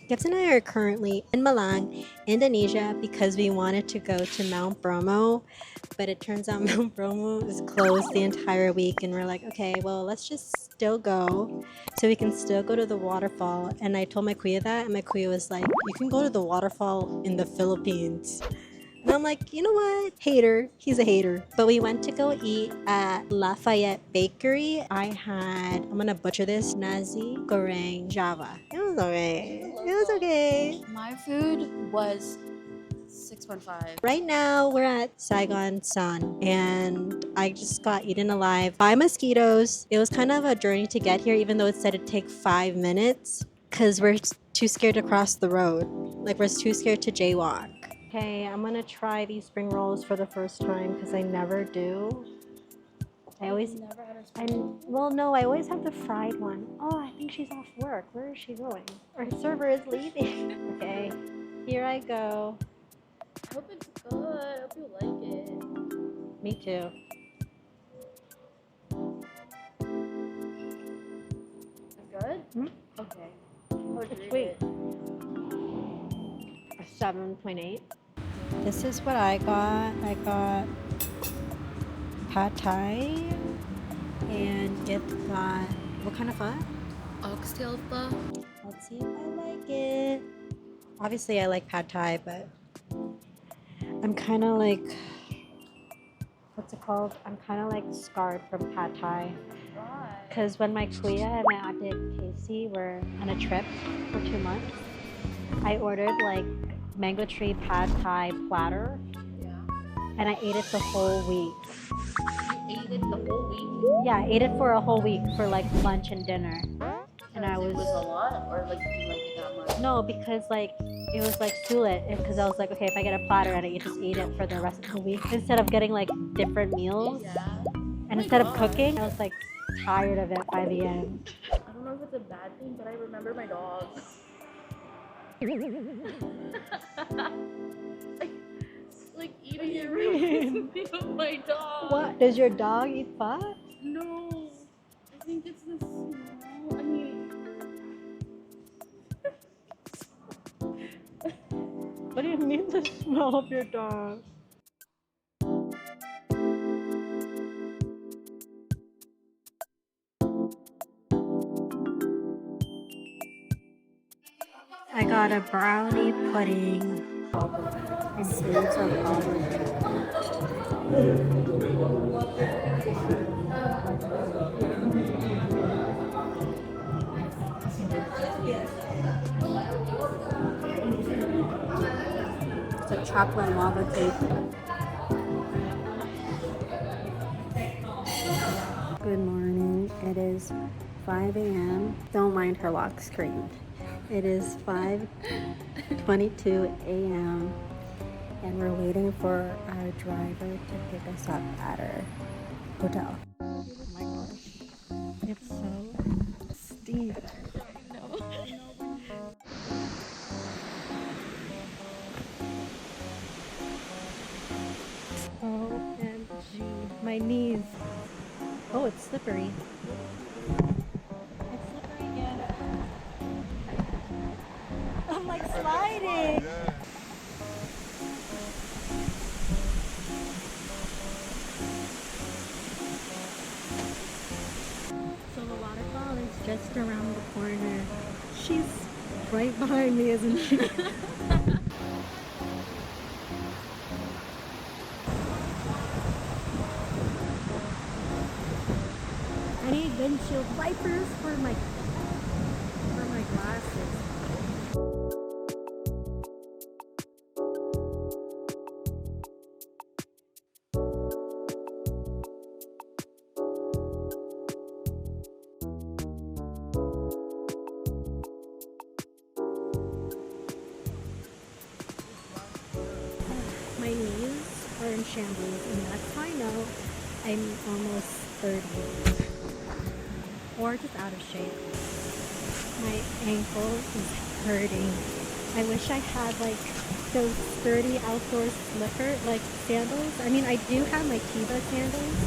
Gibbs and I are currently in Malang, Indonesia, because we wanted to go to Mount Bromo, but it turns out Mount Bromo is closed the entire week, and we're like, okay, well, let's just still go, so we can still go to the waterfall. And I told my kuya that, and my kuya was like, you can go to the waterfall in the Philippines. And I'm like, you know what? Hater. He's a hater. But we went to go eat at Lafayette Bakery. I had, I'm gonna butcher this, nasi goreng Java. It was okay. It was okay. My food was 6.5. Right now, we're at SaigonSan, and I just got eaten alive by mosquitoes. It was kind of a journey to get here, even though it said it'd take 5 minutes, because we're too scared to cross the road. Like, we're too scared to jaywalk. Okay, I'm gonna try these spring rolls for the first time because I never do. I always never had a spring well, no, I always have the fried one. Oh, I think she's off work. Where is she going? Our server is leaving. Okay, here I go. I hope it's good. I hope you like it. Me too. It's good? Hmm? Okay. It's sweet. 7.8. This is what I got. I got pad thai, and it got what kind of pho? Oxtail pho. Let's see if I like it. Obviously, I like pad thai, but I'm kind of like, what's it called? I'm kind of like scarred from pad thai. Why? Because when my kuya and my auntie Casey were on a trip for 2 months, I ordered like mango tree pad thai platter, Yeah. and I ate it the whole week. You ate it the whole week? Yeah, I ate it for a whole week for like lunch and dinner. And I It was a lot, or like did you like it that much? no, because like it was like sulit, because I was like, okay, if I get a platter, and I just eat it for the rest of the week instead of getting like different meals. Yeah. And instead of cooking, I was like tired of it by the end. I don't know if it's a bad thing, but I remember my dog. like eating it reminds me of my dog. What? Does your dog eat pho? No, I think it's the smell. I mean, What do you mean the smell of your dog? I got a brownie pudding. And seeds are It's a chocolate lava cake. Good morning. It is 5 a.m. Don't mind her lock screen. It is 5:22 a.m. and we're waiting for our driver to pick us up at our hotel. Oh my gosh. It's so steep. OMG. My knees. Oh, it's slippery. It's slippery again. I'm like sliding. So the waterfall is just around the corner. She's right behind me, isn't she? I need windshield wipers for my glasses. My knees are in shambles, and that's how I know I'm almost 30. Or just out of shape. My ankle is hurting. I wish I had like those sturdy outdoor slipper like sandals. I mean, I do have my Kiva sandals,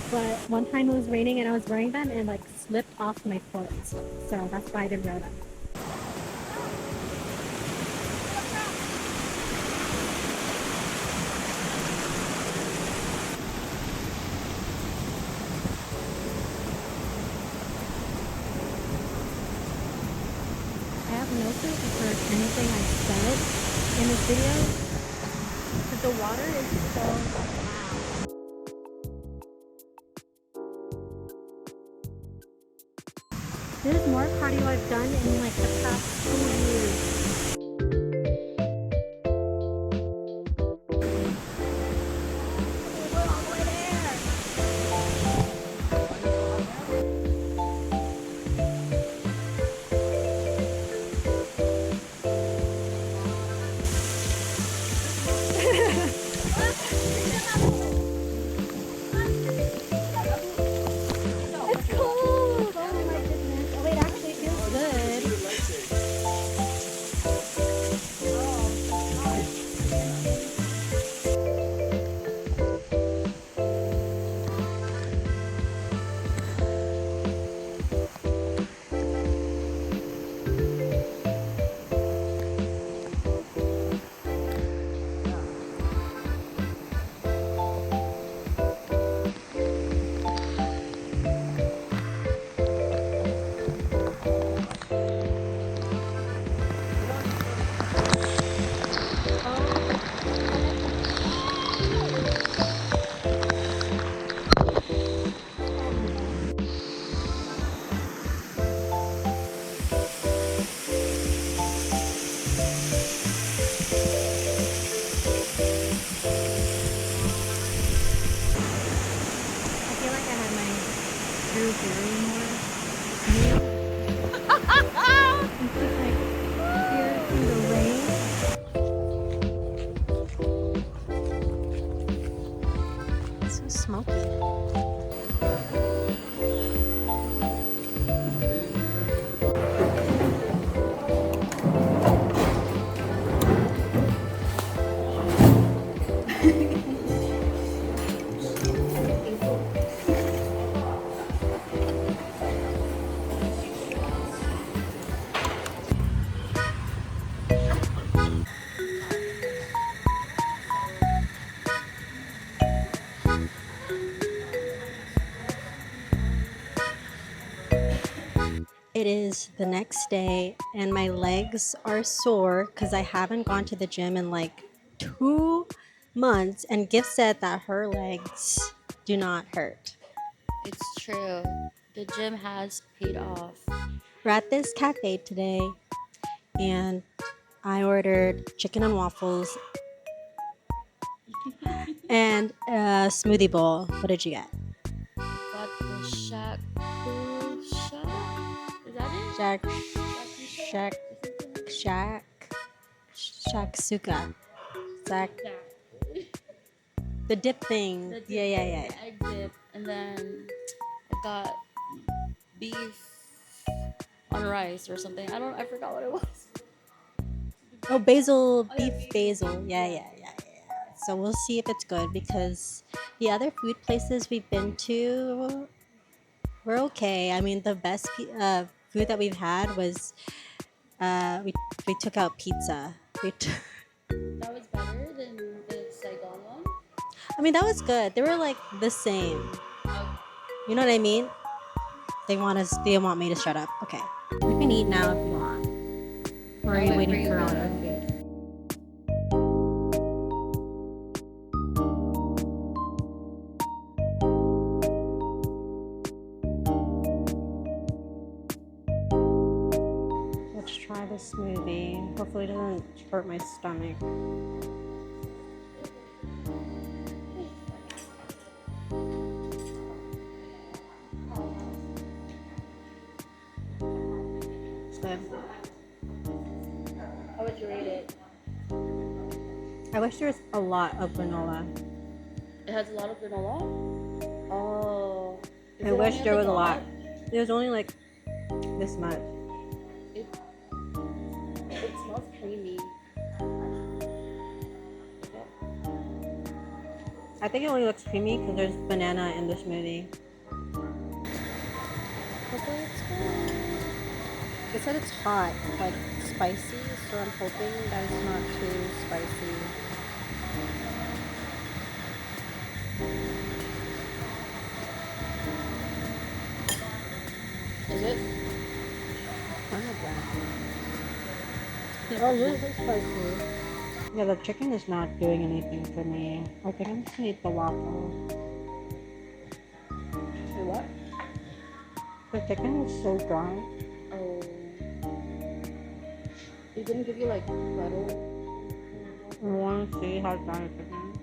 but one time it was raining and I was wearing them and like slipped off my foot. So that's why I didn't wear them. thing I said in this video. But the water is so wow. This is more cardio I've done in like the past 2 years. Smoky. It is the next day and my legs are sore because I haven't gone to the gym in like 2 months, and Gift said that her legs do not hurt. It's true. The gym has paid off. We're at this cafe today and I ordered chicken and waffles and a smoothie bowl. What did you get? Got the shack. Is that it? Shakshuka. The dip thing. The dip, Yeah. egg dip, and then I got beef on rice or something. I forgot what it was. Oh, beef basil. Yeah. So we'll see if it's good because the other food places we've been to were okay. I mean, the best food that we've had was we took out pizza. That was better than the Saigon one? I mean, that was good. They were like the same. Oh. You know what I mean? They want me to shut up. Okay. You can eat now if you want. Or are you waiting for all our food? Let's try the smoothie. Hopefully it doesn't hurt my stomach. It's good. How would you rate it? I wish there was a lot of granola. It has a lot of granola? Oh. I wish there was a lot. There's only like this much. It smells creamy. I think it only looks creamy because there's banana in the smoothie. Hopefully it's good. They said it's hot, like spicy, so I'm hoping that it's not too spicy. Is it? I don't know. Oh, this is spicy. Yeah, the chicken is not doing anything for me. I think I'm just gonna eat the waffle. Wait, what? The chicken is so dry. Oh. They didn't give you like butter? I want to see how dry the chicken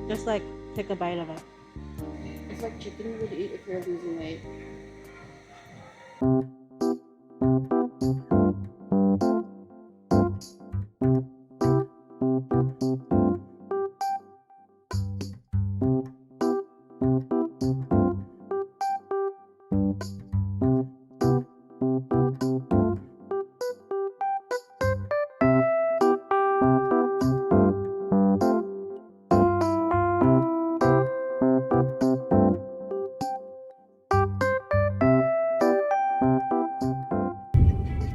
is. Just like take a bite of it. It's like chicken you would eat if you're losing weight.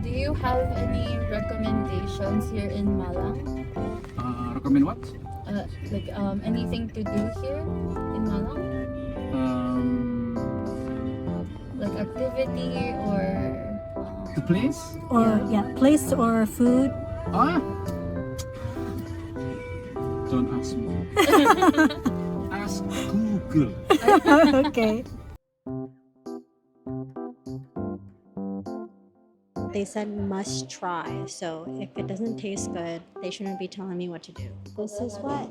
Do you have any recommendations here in Malang? Recommend what? Like anything to do here in Malang? Like activity or The place? Or place or food. Ah! Don't ask me. Ask Google. Okay. They said must try, so if it doesn't taste good, they shouldn't be telling me what to do. This is what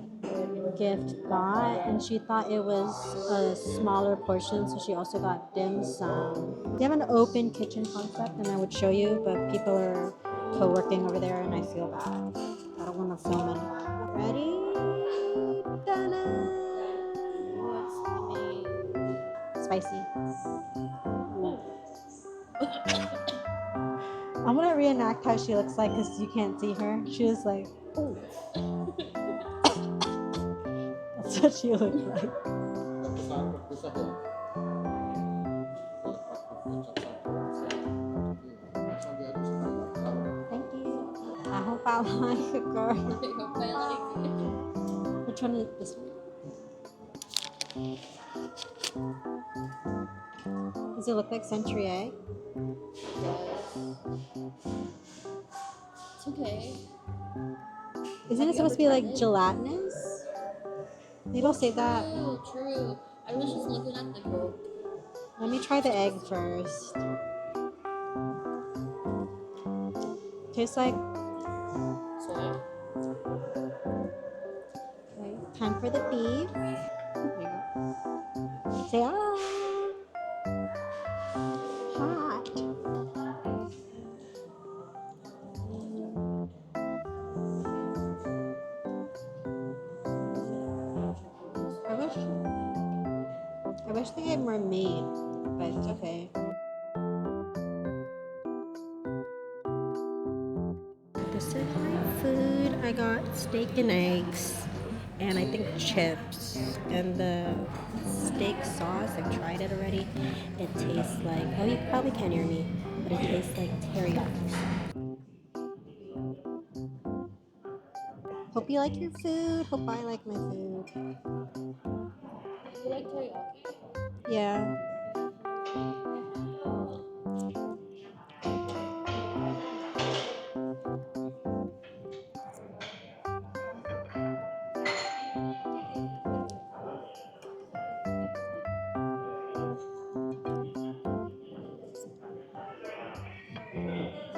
Gift got, and she thought it was a smaller portion, so she also got dim sum. They have an open kitchen concept, and I would show you, but people are co-working over there, and I feel bad. I don't want to film anymore. Ready? Ta-da! what's coming? Spicy. I'm gonna reenact how she looks like because you can't see her. She was like, oh. That's what she looked like. Thank you. I hope I like it, girl. Which one is this one? Does it look like century egg? It's okay. Isn't it supposed to be like gelatinous? They don't say that. True, true. I was just looking at the book. Let me try the egg first. Tastes like. Soy. Okay, time for the beef. There you go. Say ah. Hot. I wish they had more meat, but it's okay. This is my food. I got steak and eggs, and I think chips. And the steak sauce, I've tried it already. It tastes like, oh, you probably can't hear me, but it tastes like teriyaki. Hope you like your food. Hope I like my food. You like teriyaki? Yeah.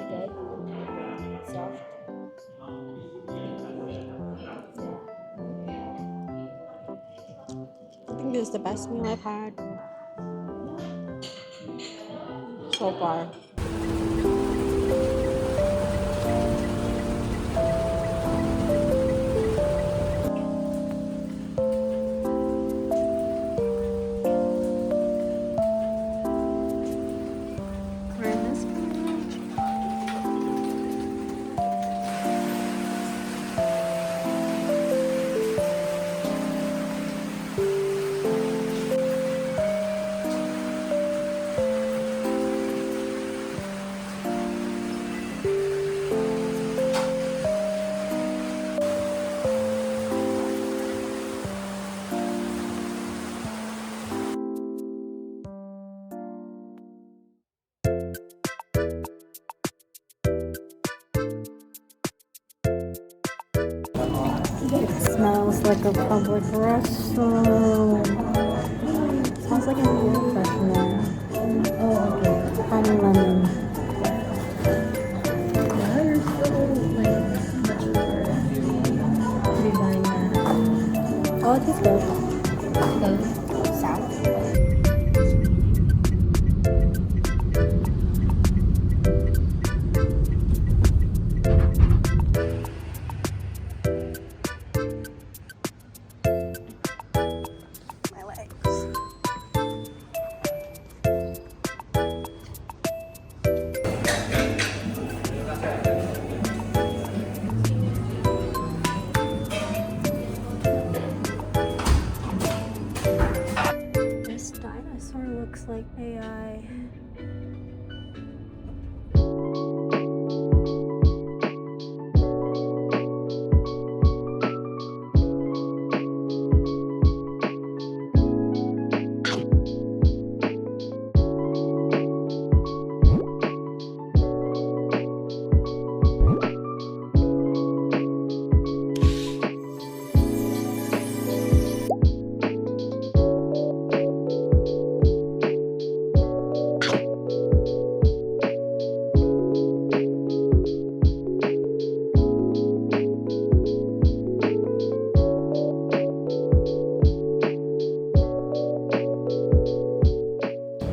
Good? Soft? I think this is the best meal I've had so far. We're in this It smells like a public restroom. Smells like an air freshener. Oh, okay. Honey lemon. Why are so like much sugar? I'll be buying that. Oh, it tastes good. Goes south. My legs. This dinosaur looks like AI.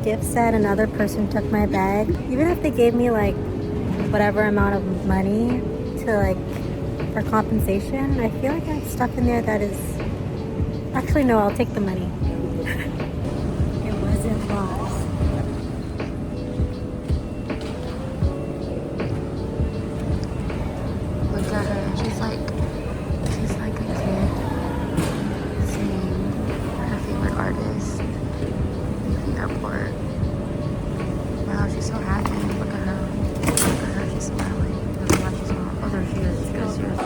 Gift said another person took my bag. Even if they gave me like whatever amount of money to like for compensation, I feel like I have stuff in there that is actually no, I'll take the money. It wasn't lost. Look at her. She's like a kid seeing her favorite artist in the airport. Wow, she's so happy. Look at her. Look at her. She's smiling. Look at how she's smiling. Oh, there she is. She is.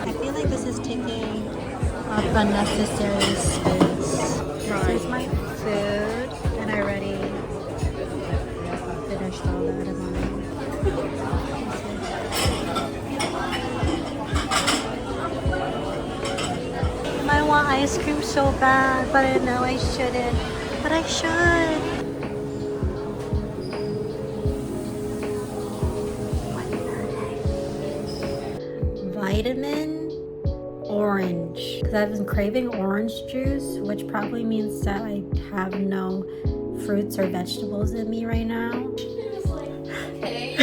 I feel like this is taking up unnecessary space. This is my food, and I already finished all that of mine. I want ice cream so bad, but I know I shouldn't. But I should. Vitamin orange. Because I've been craving orange juice, which probably means that I have no fruits or vegetables in me right now. It was like, okay.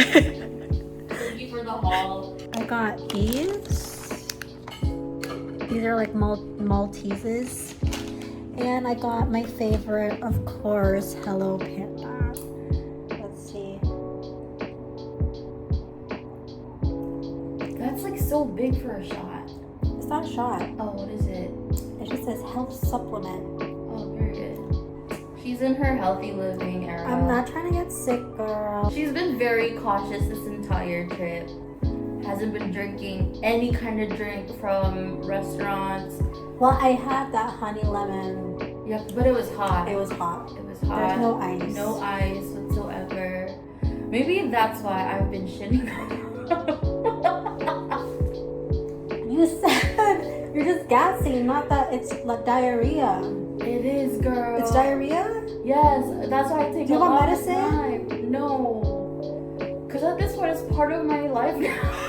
Thank you for the haul. I got these. These are like Maltesers. And I got my favorite, of course, Hello Panda. Let's see. That's like so big for a shot. It's not a shot. Oh, what is it? It just says health supplement. Oh, very good. She's in her healthy living era. I'm not trying to get sick, girl. She's been very cautious this entire trip. Hasn't been drinking any kind of drink from restaurants. Well, I had that honey lemon. Yeah, but it was hot. It was hot. It was hot. There's no ice. No ice whatsoever. Maybe that's why I've been shitting. You said you're just gassing, not that it's like diarrhea. It is, girl. It's diarrhea? Yes, that's why I take Do you a want lot medicine? of time. No. Because at this point, it's part of my life now.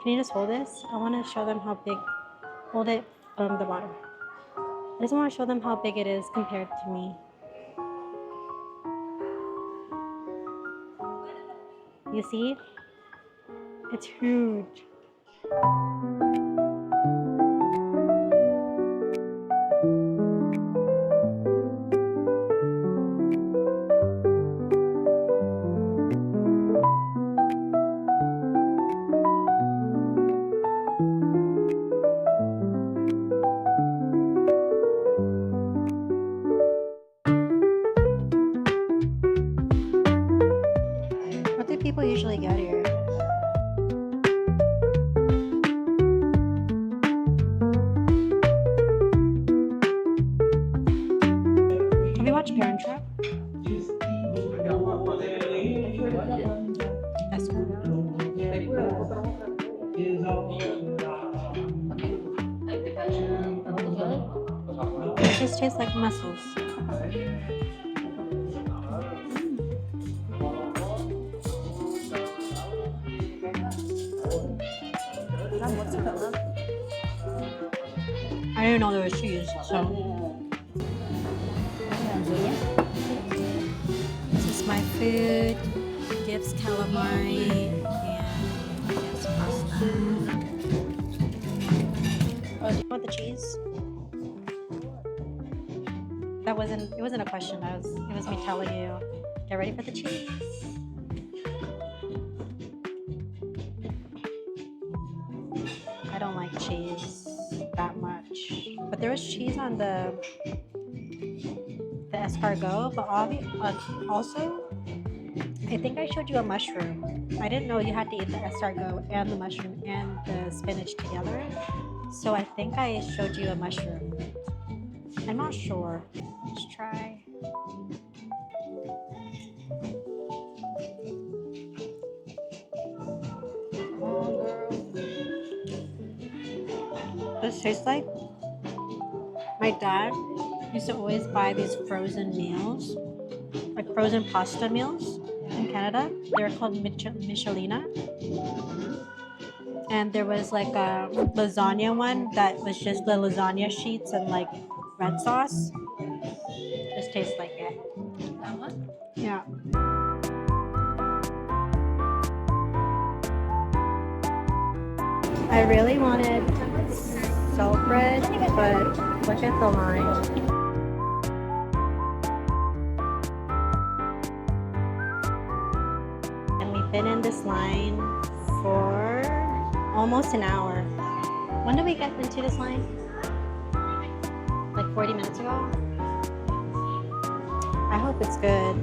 Can you just hold this? I want to show them how big. Hold it from the bottom. I just want to show them how big it is compared to me. You see? It's huge. What do people usually get here? Have you watched Parent Trap? It just tastes like mussels. I didn't know there was cheese, so. This is my food. Gibbs calamari and Gibbs pasta. Oh, do you want the cheese? It wasn't a question. It was me telling you. Get ready for the cheese. I don't like cheese that much, but there was cheese on the escargot. But also, I think I showed you a mushroom. I didn't know you had to eat the escargot and the mushroom and the spinach together. So I think I showed you a mushroom. I'm not sure. Let's try. This tastes like my dad used to always buy these frozen meals, like frozen pasta meals in Canada. They were called Michelina. And there was like a lasagna one that was just the lasagna sheets and like red sauce. Just tastes like it. That one? Yeah. I really wanted salt bread, but look at the line. And we've been in this line for almost an hour. When did we get into this line? Like 40 minutes ago? I hope it's good.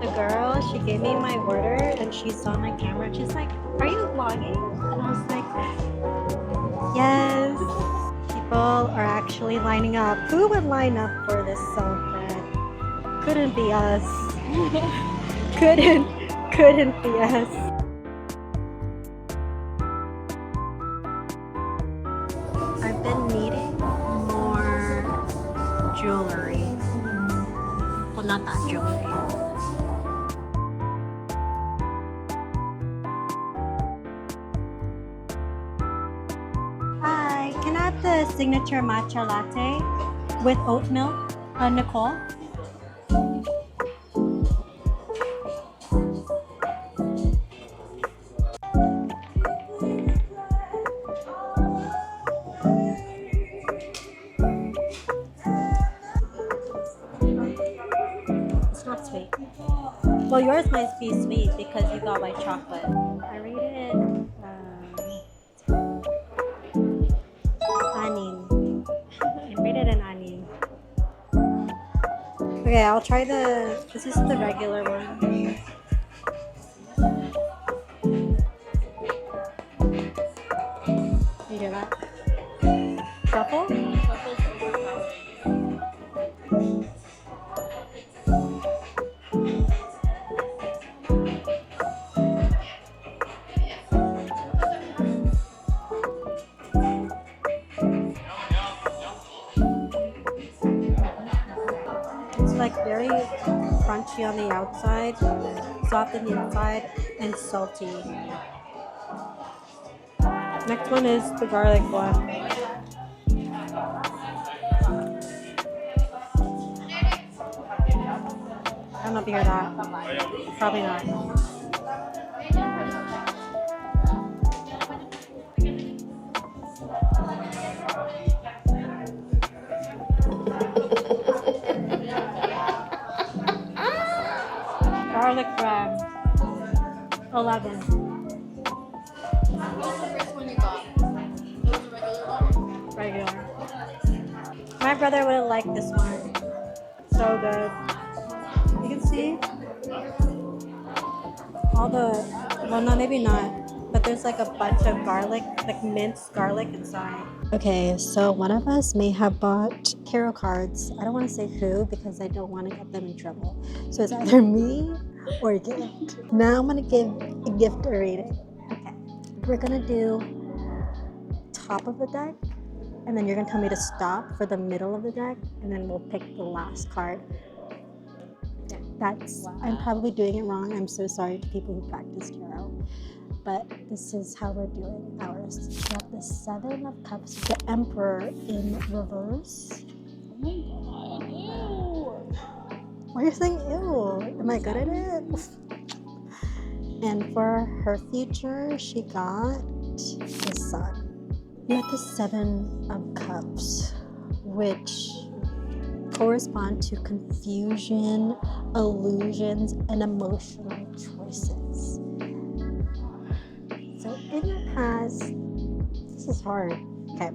The girl, she gave me my order and she saw my camera and she's like, "Are you vlogging?" And I was like, yes. People are actually lining up. Who would line up for this salt bread? Couldn't be us. couldn't be us. I've been needing more jewelry. Well, not that jewelry. Can I have the signature matcha latte with oat milk, Nicole? It's not sweet. Well, yours might be sweet because you got white chocolate. I rate it anin. I rated an anin. Okay, I'll try this is the regular one. You hear that? Truffle? crunchy on the outside, soft on the inside, and salty. Next one is the garlic one. I don't know if you hear that. Probably not. Garlic bread. 11. What was the first one you got? It was a regular one? Regular. My brother would have liked this one. So good. You can see all the, well, no, maybe not, but there's like a bunch of garlic, like minced garlic inside. Okay, so one of us may have bought tarot cards. I don't want to say who because I don't want to get them in trouble. So it's either me or a gift. Now I'm going to give a gift a reading. Okay, we're going to do top of the deck, and then you're going to tell me to stop for the middle of the deck, and then we'll pick the last card. I'm probably doing it wrong. I'm so sorry to people who practice tarot, but this is how we're doing ours. We have the 7 of Cups, the Emperor in reverse. Oh my god, ew. Why are you saying ew? Am I good at it? And for her future, she got the Sun. You have the 7 of Cups, which correspond to confusion, illusions, and emotional choices. So in your past, this is hard. Okay.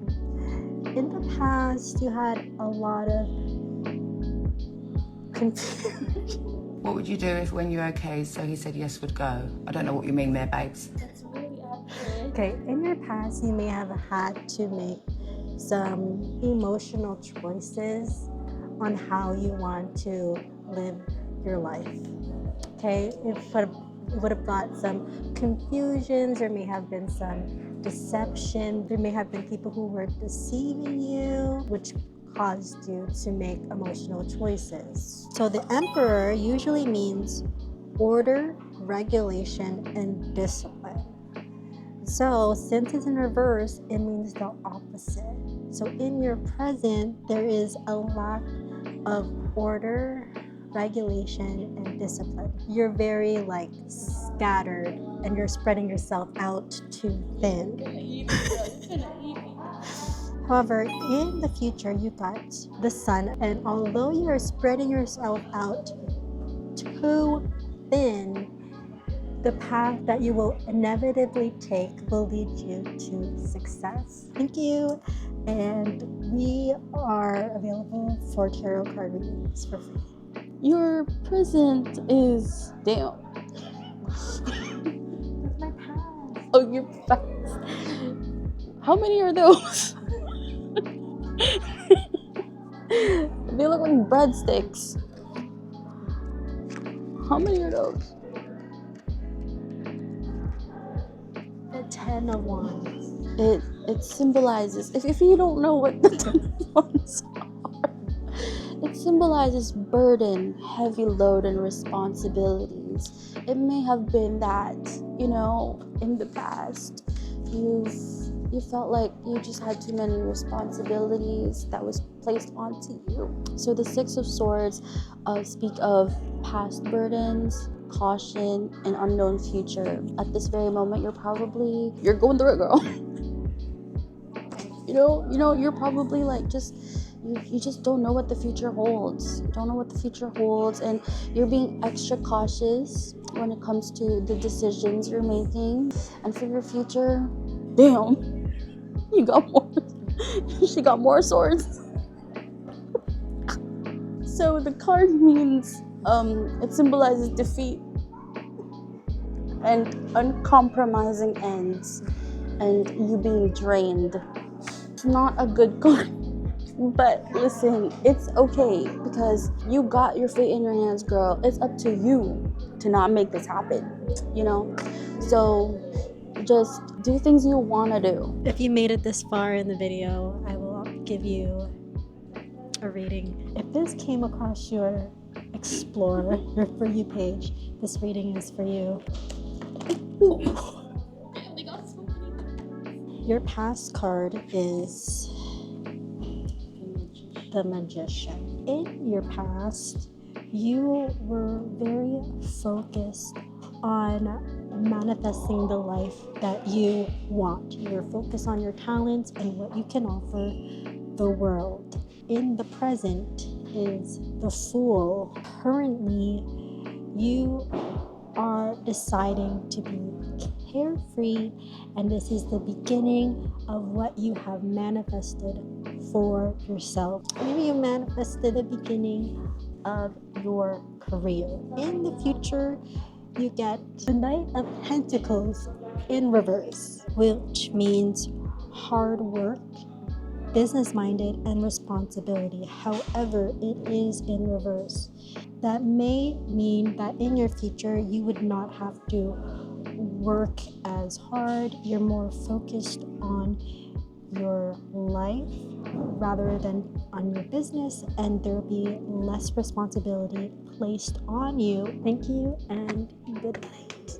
In the past, you had a lot of confusion. What would you do if when you're okay, so he said yes would go? I don't know what you mean there, babes. That's really accurate. Okay, in your past, you may have had to make some emotional choices on how you want to live your life. Okay, it would have brought some confusions. There may have been some deception. There may have been people who were deceiving you, which caused you to make emotional choices. So the Emperor usually means order, regulation, and discipline. So since it's in reverse, it means the opposite. So in your present, there is a lack of order, regulation, and discipline. You're very like scattered and you're spreading yourself out too thin. However, in the future, you got the Sun, and although you're spreading yourself out too thin, the path that you will inevitably take will lead you to success. Thank you. And we are available for tarot card readings for free. Your present is damn. That's my past. Oh, your past. How many are those? They look like breadsticks. How many are those? The 10 of Wands. It symbolizes, if you don't know what the 10 of Wands are, it symbolizes burden, heavy load, and responsibilities. It may have been that, you know, in the past, you felt like you just had too many responsibilities that was placed onto you. So the 6 of Swords speak of past burdens, caution, and unknown future. At this very moment, you're going through it, girl. You know, you're probably like you just don't know what the future holds. You don't know what the future holds, and you're being extra cautious when it comes to the decisions you're making. And for your future, damn, you got more. She got more swords. So the card means it symbolizes defeat and uncompromising ends and you being drained. It's not a good card. But listen, it's okay because you got your fate in your hands, girl. It's up to you to not make this happen, you know? So just do things you want to do. If you made it this far in the video, I will give you a reading. If this came across your explore your For You page, this reading is for you. Your past card is the Magician. In your past, you were very focused on manifesting the life that you want. You're focused on your talents and what you can offer the world. In the present is the Fool. Currently, you are deciding to be carefree, and this is the beginning of what you have manifested for yourself. Maybe you manifested the beginning of your career. In the future, you get the Knight of Pentacles in reverse, which means hard work, business-minded, and responsibility. However, it is in reverse. That may mean that in your future, you would not have to work as hard. You're more focused on your life rather than on your business, and there'll be less responsibility placed on you. Thank you and good night.